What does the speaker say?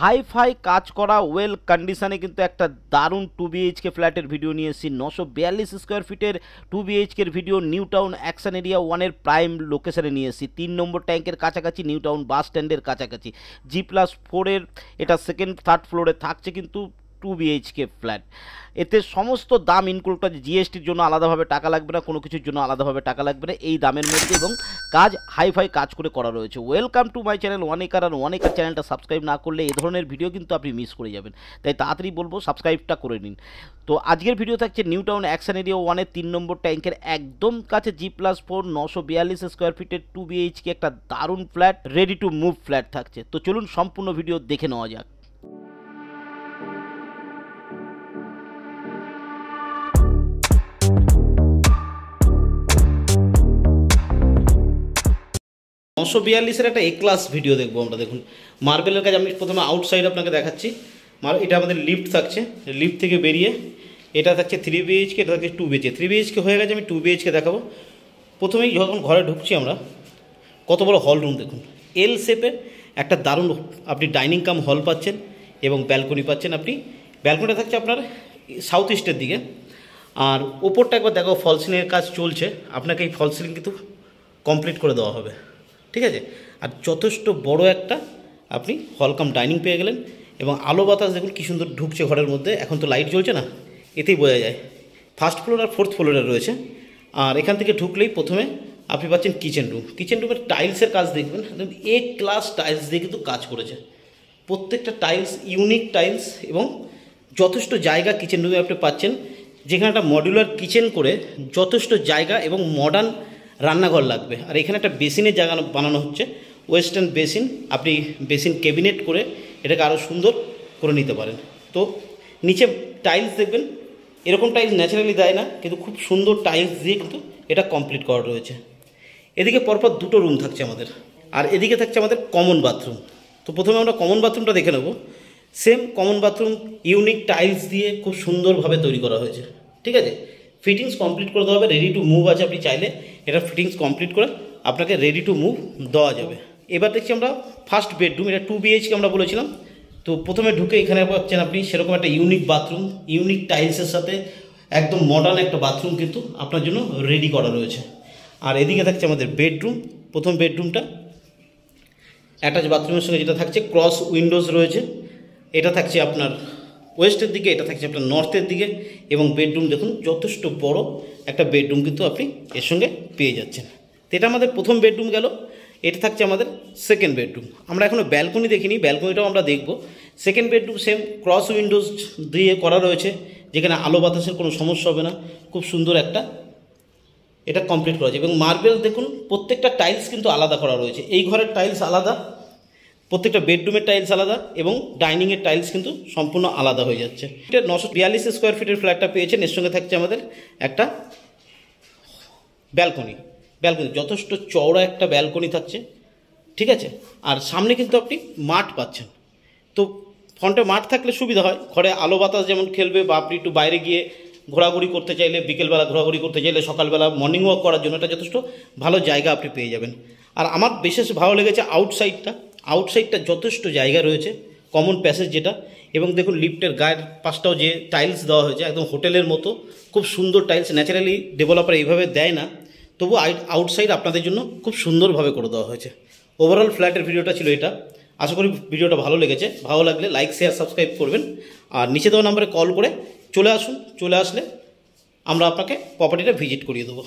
Hi fi কাজ করা well কন্ডিশনে কিন্তু একটা দারুণ 2 BHK ফ্ল্যাটের ভিডিও নিয়ে এসেছি। 942 স্কোয়ার ফিটের 2 BHKর video new town action area 1-এর প্রাইম লোকেশনে নিয়ে এসেছি। 3 নম্বর ট্যাঙ্কের কাছাকাছি, নিউ টাউন বাস স্ট্যান্ডের কাছাকাছি। G+4-এর এটা সেকেন্ড থার্ড ফ্লোরে থাকছে কিন্তু 2 BHK ফ্ল্যাট। এতে সমস্ত দাম ইনক্লুড আছে, জিএসটির জন্য আলাদাভাবে টাকা লাগবে না, কোনো কিছুর জন্য আলাদাভাবে টাকা লাগবে না এই দামের মধ্যে, এবং কাজ হাইফাই কাজ করে করা রয়েছে। Welcome to my channel one acre. আর ওয়ান একর চ্যানেলটা সাবস্ক্রাইব না করলে এই ধরনের ভিডিও কিন্তু আপনি মিস করে যাবেন, তাই তাড়াতাড়ি বলবো সাবস্ক্রাইবটা করে নিন। তো আজকের ভিডিও থাকছে নিউ টাউন অ্যাকশন এরিয়া 1-এর 3 নম্বর ট্যাঙ্কের একদম কাছে G+4 942 স্কোয়ার ফিটের 2 BHK একটা দারুণ flat, ready to move flat থাকছে। তো চলুন সম্পূর্ণ ভিডিও দেখে নেওয়া যাক। নশো বিয়াল্লিশের একটা ক্লাস ভিডিও দেখবো আমরা। দেখুন মার্বেলের কাজ। আমি প্রথমে আউটসাইড আপনাকে দেখাচ্ছি। এটা আমাদের লিফট থাকছে, লিফট থেকে বেরিয়ে এটা থাকছে 3 BHK, এটা থাকছে 2 BHK। 3 BHK হয়ে গেছে, আমি 2 BHK দেখাবো। প্রথমেই যখন ঘরে ঢুকছি আমরা, কত বড় হল রুম দেখুন, এল শেপে একটা দারুণ আপনি ডাইনিং কাম হল পাচ্ছেন এবং ব্যালকনি পাচ্ছেন। আপনি ব্যালকনিটা থাকছে আপনার সাউথ ইস্টের দিকে। আর ওপরটা একবার দেখো, ফল সিলিংয়ের কাজ চলছে, আপনাকে এই ফল সিলিং কিন্তু কমপ্লিট করে দেওয়া হবে, ঠিক আছে। আর যথেষ্ট বড় একটা আপনি হল কাম ডাইনিং পেয়ে গেলেন, এবং আলো বাতাস দেখুন কী সুন্দর ঢুকছে ঘরের মধ্যে। এখন তো লাইট জ্বলছে না, এতেই বোঝা যায়। ফার্স্ট ফ্লোর আর ফোর্থ ফ্লোরে রয়েছে। আর এখান থেকে ঢুকলেই প্রথমে আপনি পাচ্ছেন কিচেন রুম। কিচেন রুমের টাইলসের কাজ দেখবেন, এ ক্লাস টাইলস দিয়ে কিন্তু কাজ করেছে। প্রত্যেকটা টাইলস ইউনিক টাইলস, এবং যথেষ্ট জায়গা কিচেন রুমে আপনি পাচ্ছেন, যেখানে একটা মডিউলার কিচেন করে যথেষ্ট জায়গা এবং মডার্ন রান্নাঘর লাগবে। আর এখানে একটা বেসিনের জায়গা বানানো হচ্ছে, ওয়েস্টার্ন বেসিন। আপনি বেসিন ক্যাবিনেট করে এটাকে আরও সুন্দর করে নিতে পারেন। তো নিচে টাইলস দেখবেন, এরকম টাইলস ন্যাচারালি দেয় না, কিন্তু খুব সুন্দর টাইলস দিয়ে কিন্তু এটা কমপ্লিট করা রয়েছে। এদিকে পরপর দুটো রুম থাকছে আমাদের, আর এদিকে থাকছে আমাদের কমন বাথরুম। তো প্রথমে আমরা কমন বাথরুমটা দেখে নেব। Same common bathroom unique tiles দিয়ে খুব সুন্দরভাবে তৈরি করা হয়েছে, ঠিক আছে। ফিটিংস কমপ্লিট করে দেওয়া হবে, রেডি টু মুভ আছে। আপনি চাইলে এটা ফিটিংস কমপ্লিট করে আপনাকে রেডি টু মুভ দেওয়া যাবে। এবার দেখছি আমরা ফার্স্ট বেডরুম, এটা 2 BHK আমরা বলেছিলাম। তো প্রথমে ঢুকে এখানে পাচ্ছেন আপনি সেরকম একটা ইউনিক বাথরুম, ইউনিক টাইলসের সাথে একদম মডার্ন একটা বাথরুম কিন্তু আপনার জন্য রেডি করা রয়েছে। আর এদিকে থাকছে আমাদের বেডরুম। প্রথম বেডরুমটা অ্যাটাচ বাথরুমের সঙ্গে যেটা থাকছে ক্রস উইন্ডোজ রয়েছে। এটা থাকছে আপনার ওয়েস্টের দিকে, এটা থাকছে আপনার নর্থের দিকে, এবং বেডরুম দেখুন যথেষ্ট বড় একটা বেডরুম কিন্তু আপনি এর সঙ্গে পেয়ে যাচ্ছেন। তো এটা আমাদের প্রথম বেডরুম গেল। এটা থাকছে আমাদের সেকেন্ড বেডরুম। আমরা এখনও ব্যালকনি দেখিনি, ব্যালকনিটাও আমরা দেখব। Second bedroom same cross Windows দিয়ে করা রয়েছে, যেখানে আলো বাতাসের কোনো সমস্যা হবে না। খুব সুন্দর একটা এটা কমপ্লিট করা আছে, এবং মার্বেল দেখুন প্রত্যেকটা টাইলস কিন্তু আলাদা করা রয়েছে। এই ঘরের টাইলস আলাদা, প্রত্যেকটা বেডরুমের টাইলস আলাদা, এবং ডাইনিংয়ের টাইলস কিন্তু সম্পূর্ণ আলাদা হয়ে যাচ্ছে। এটা 942 স্কোয়ার ফিটের ফ্ল্যাটটা পেয়েছেন। এর সঙ্গে থাকছে আমাদের একটা ব্যালকনি। ব্যালকনি যথেষ্ট চওড়া একটা ব্যালকনি থাকছে, ঠিক আছে। আর সামনে কিন্তু আপনি মাঠ পাচ্ছেন। তো ফ্রন্টে মাঠ থাকলে সুবিধা হয়, ঘরে আলো বাতাস যেমন খেলবে, বা আপনি একটু বাইরে গিয়ে ঘোরাঘুরি করতে চাইলে, বিকেলবেলা ঘোরাঘুরি করতে চাইলে, সকালবেলা মর্নিং ওয়াক করার জন্য এটা যথেষ্ট ভালো জায়গা আপনি পেয়ে যাবেন। আর আমার বিশেষ ভালো লেগেছে আউটসাইডটা। আউটসাইডটা যথেষ্ট জায়গা রয়েছে, কমন প্যাসেজ যেটা, এবং দেখুন লিফটের গায়ের পাশটাও যে টাইলস দেওয়া হয়েছে একদম হোটেলের মতো, খুব সুন্দর টাইলস। ন্যাচারালি ডেভেলপার এইভাবে দেয় না, তবু আউটসাইড আপনাদের জন্য খুব সুন্দরভাবে করে দেওয়া হয়েছে। ওভারঅল ফ্ল্যাটের ভিডিওটা ছিল এটা। আশা করি ভিডিওটা ভালো লেগেছে। ভালো লাগলে লাইক শেয়ার সাবস্ক্রাইব করবেন, আর নিচে দেওয়া নাম্বারে কল করে চলে আসুন। চলে আসলে আমরা আপনাকে প্রপার্টিটা ভিজিট করিয়ে দেবো।